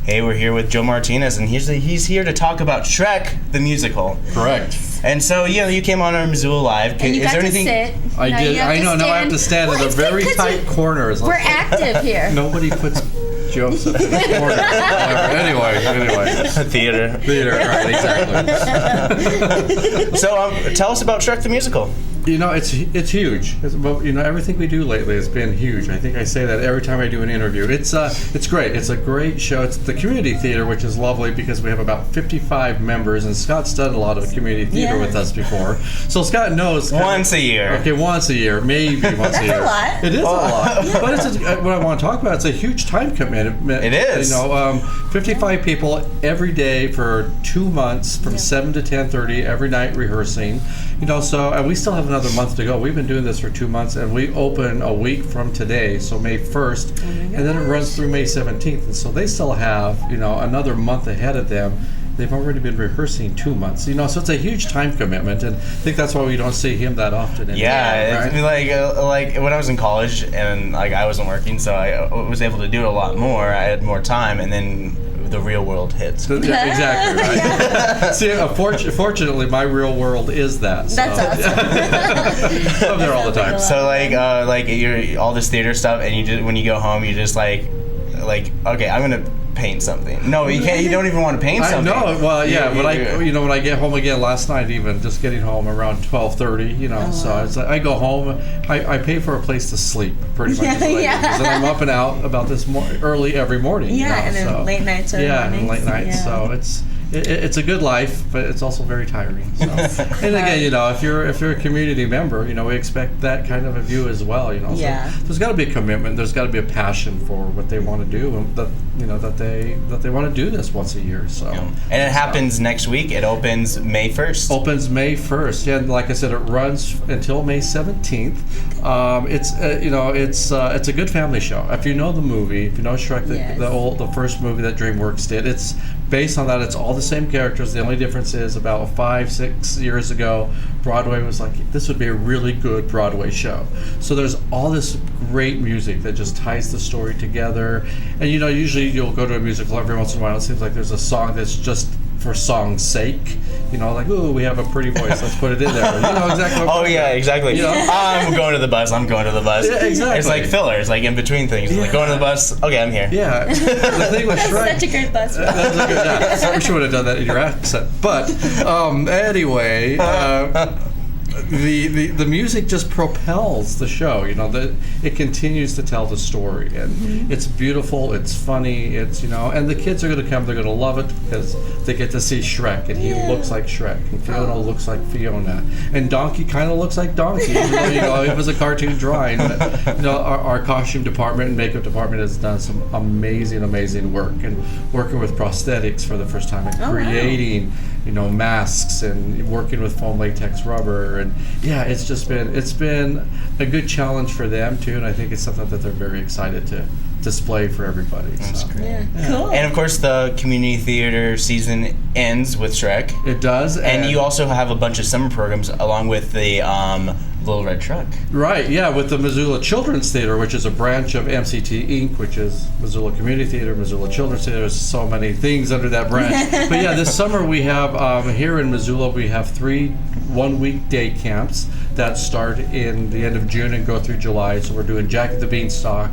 Hey, we're here with Joe Martinez, and he's here to talk about Shrek, the musical. Correct. And so, you came on our Missoula Live. And you got to sit. I did. I know. Now I have to stand in a very tight corner. We're active here. Nobody puts Joseph in the corner. Anyway. Theater, right, exactly. So, tell us about Shrek, the musical. It's huge. Everything we do lately has been huge. I think I say that every time I do an interview. It's great. It's a great show. It's the community theater, which is lovely because we have about 55 members, and Scott's done a lot of community theater with us before. So Scott knows. Once a year. Okay, once a year, maybe once a year. That's a lot. It is a lot. But what I want to talk about, it's a huge time commitment. It is. 55 people every day for 2 months from 7 to 10:30 every night rehearsing. And we still have another month to go. We've been doing this for 2 months, and we open a week from today, so May 1st, and then it runs through May 17th. And so they still have, another month ahead of them. They've already been rehearsing 2 months, so it's a huge time commitment, and I think that's why we don't see him that often anymore. Yeah, right? like when I was in college and I wasn't working, so I was able to do it a lot more. I had more time, and then the real world hits. Yeah, exactly, right? See, fortunately, my real world is that. So. That's awesome. I'm there all the time. So you're all this theater stuff, and when you go home, you just okay, I'm gonna paint something. No, you can't. You don't even want to paint something. No, well, yeah. When I get home again last night, even just getting home around 12:30, so it's like I go home. I pay for a place to sleep pretty much. Because then I'm up and out about this early every morning. Yeah, and then late nights. And late nights. Yeah. So it's a good life, but it's also very tiring. So. And again, if you're a community member, we expect that kind of a view as well. So there's got to be a commitment. There's got to be a passion for what they want to do, and that they want to do this once a year. So and it happens next week. It opens May 1st. Opens May 1st. Yeah, and like I said, it runs until May 17th. It's a good family show. If you know the movie, if you know Shrek, the first movie that DreamWorks did, it's based on that. It's all the same characters. The only difference is about 5-6 years ago, Broadway was like, this would be a really good Broadway show. So there's all this great music that just ties the story together. And usually you'll go to a musical every once in a while. It seems like there's a song that's just for song's sake, ooh, we have a pretty voice, let's put it in there. Exactly. Exactly. I'm going to the bus. Yeah, exactly. It's like fillers, like in between things. Like going to the bus. Okay, I'm here. Yeah. The thing with Shrek. That's such a great bus. That's a good. Yeah. I wish you would have done that in your accent. But anyway. The music just propels the show. It continues to tell the story, and it's beautiful. It's funny. And the kids are going to come. They're going to love it because they get to see Shrek, and he looks like Shrek, and Fiona looks like Fiona, and Donkey kind of looks like Donkey. Even though, it was a cartoon drawing. But, our costume department and makeup department has done some amazing work, and working with prosthetics for the first time, and creating. Masks and working with foam latex rubber, and it's been a good challenge for them too, and I think it's something that they're very excited to display for everybody. That's great. Yeah, cool. And of course, the community theater season ends with Shrek. It does, and you also have a bunch of summer programs along with the Little Red Truck. Right, yeah, with the Missoula Children's Theater, which is a branch of MCT Inc., which is Missoula Community Theater, Missoula Children's Theater. There's so many things under that branch. But yeah, this summer we have, here in Missoula, we have 3 one-week day camps that start in the end of June and go through July. So we're doing Jack the Beanstalk,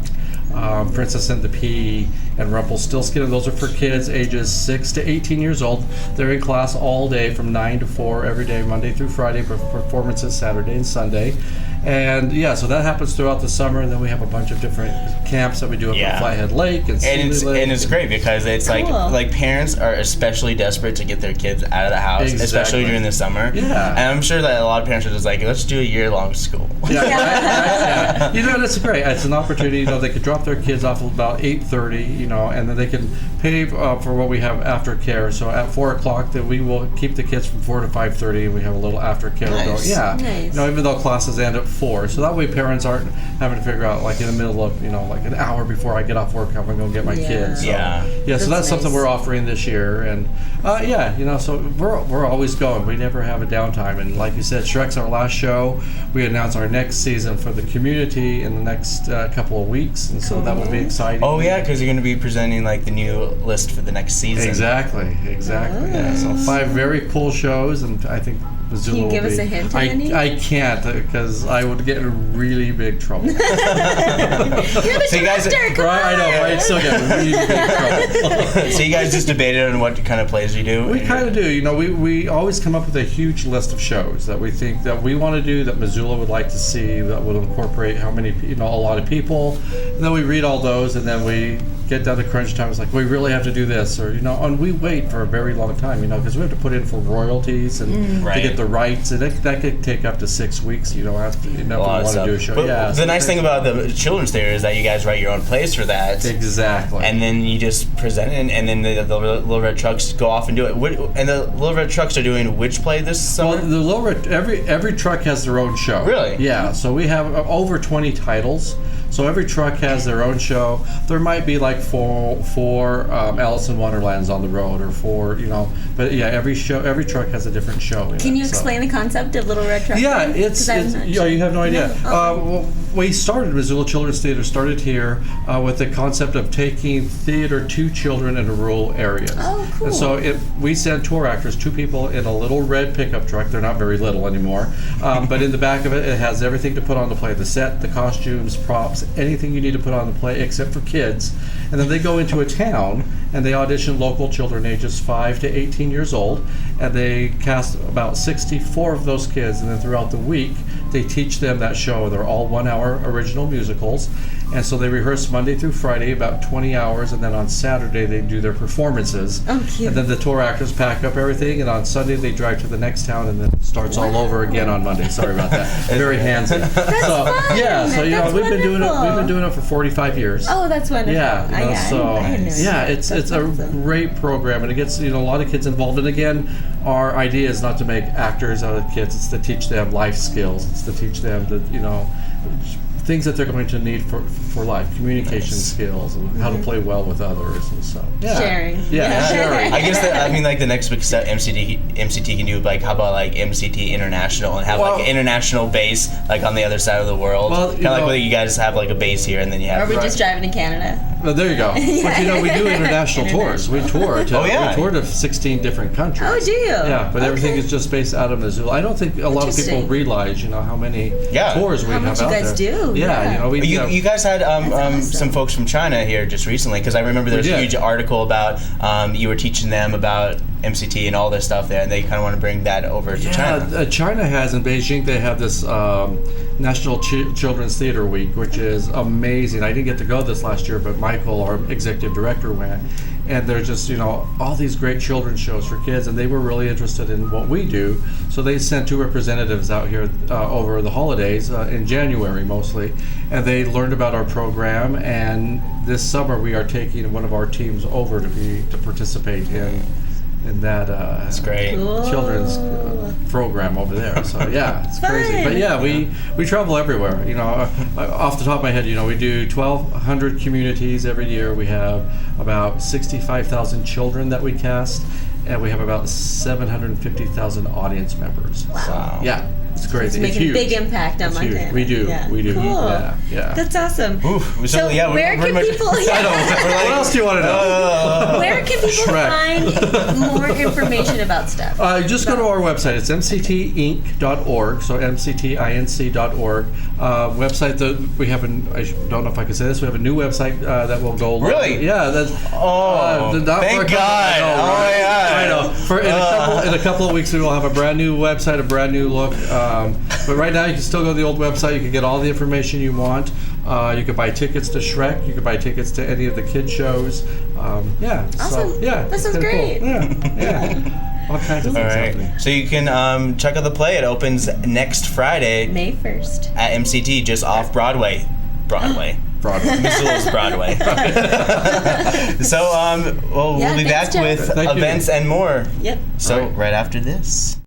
Princess and the Pea, and Rumpelstiltskin, and those are for kids ages 6 to 18 years old. They're in class all day from 9 to 4 every day, Monday through Friday, performances Saturday and Sunday. And so that happens throughout the summer, and then we have a bunch of different camps that we do up at Flathead Lake and Lake. And it's great because it's cool. like parents are especially desperate to get their kids out of the house, especially during the summer. Yeah. And I'm sure that a lot of parents are just like, let's do a year-long school. Yeah. That's great. It's an opportunity. They could drop their kids off at about 8:30, and then they can pay for what we have after care. So at 4 o'clock, then we will keep the kids from 4 to 5:30, and we have a little after care. Nice. Nice. Even though classes end at 4, so that way parents aren't having to figure out in the middle of like an hour before I get off work, I'm gonna go get my kids. So, so that's something we're offering this year, and so we're always going. We never have a downtime, and like you said, Shrek's our last show. We announce our next season for the community in the next couple of weeks, and so that will be exciting. Oh yeah, because you're going to be presenting like the new list for the next season. Exactly. Yeah, so 5 very cool shows, and I think Missoula Can you give will us be, a hint of any? I can't, because I would get in really big trouble. You're the So you guys- director, come Right, I know, on. but I'd still get in really big trouble. So you guys just debated on what kind of plays you do? We kind of do. You know, we always come up with a huge list of shows that we think that we want to do, that Missoula would like to see, that would incorporate how many, a lot of people. And then we read all those, and then we get down to crunch time. It's like, we really have to do this, or and we wait for a very long time, because we have to put in for royalties and to get the rights, and that could take up to 6 weeks. After we want to do a show. But the nice thing about the children's theater is that you guys write your own plays for that. Exactly. And then you just present it, and then the Little Red Trucks go off and do it. And the Little Red Trucks are doing which play this summer? Well, the Little Red, every truck has their own show. Really? Yeah. So we have over 20 titles. So every truck has their own show. There might be like four Alice in Wonderlands on the road, or 4, But yeah, every truck has a different show. Can you explain the concept of Little Red Truck? Yeah, then? it's 'Cause I'm not you sure. have no idea. No. We started Missoula Children's Theater started here with the concept of taking theater to children in rural areas. Oh, cool. And so we send tour actors, 2 people in a little red pickup truck. They're not very little anymore, but in the back of it, it has everything to put on the play: the set, the costumes, props, anything you need to put on the play except for kids. And then they go into a town and they audition local children ages 5 to 18 years old, and they cast about 64 of those kids, and then throughout the week they teach them that show. They're all 1-hour original musicals, and so they rehearse Monday through Friday about 20 hours, and then on Saturday they do their performances. Oh, cute. And then the tour actors pack up everything, and on Sunday they drive to the next town, and then it starts all over again on Monday. Sorry about that. Very handsy. That's so fun. yeah, so That's we've been doing it. wonderful. We've been doing it for 45 years. Oh, that's wonderful. Yeah, I had no idea. it's a awesome. great program, and it gets a lot of kids involved. And again, our idea is not to make actors out of kids; it's to teach them life skills. It's to teach them things that they're going to need for life, communication skills, and how to play well with others, and so Sharing. Yeah, sharing. I guess the next big step MCT can do, like, how about like MCT International, and have like an international base like on the other side of the world. Well, Kind of like whether you guys have like a base here and then you have. Or we just driving to Canada. Well, there you go. But we do international tours. We tour to 16 different countries. Oh, do you? Yeah, but everything is just based out of Missoula. I don't think a lot of people Interesting. realize, how many tours we How have much out you guys there. do. Yeah, we You guys had awesome. some folks from China here just recently, because I remember there was a did. huge article about you were teaching them about MCT and all this stuff there, and they kind of want to bring that over to China. China has, in Beijing, they have this National Children's Theater Week, which is amazing. I didn't get to go this last year, but Michael, our executive director, went. And there's just, all these great children's shows for kids, and they were really interested in what we do. So they sent 2 representatives out here over the holidays, in January mostly, and they learned about our program. And this summer we are taking one of our teams over to participate in that That's great. children's program over there. So yeah, it's crazy. But yeah, we travel everywhere. Off the top of my head, we do 1,200 communities every year. We have about 65,000 children that we cast, and we have about 750,000 audience members. Wow. Yeah, it's crazy. It's making huge. a big impact on It's Montana. huge. We do. Yeah. We do. Cool. Yeah. That's awesome. Oof. So where can people? What else do you want to know? Where can people Shrek. find more information about stuff? Just go to our website. It's mctinc.org, so mctinc.org. Website that we have, I don't know if I can say this, we have a new website that will go live. Really? Yeah. That's, thank God. I know. In a couple of weeks, we will have a brand new website, a brand new look. But right now, you can still go to the old website. You can get all the information you want. You can buy tickets to Shrek. You can buy tickets to any of the kids shows. Yeah. Awesome. So, yeah. That sounds it's kinda great. Cool. Yeah. All kinds of All things right. happening. So you can check out the play. It opens next Friday May 1st. at MCT, just off Broadway. Broadway. Missoula's Broadway. So, we'll be back thanks, Jeff. with Thank you. events and more. Yep. So, All right. right after this.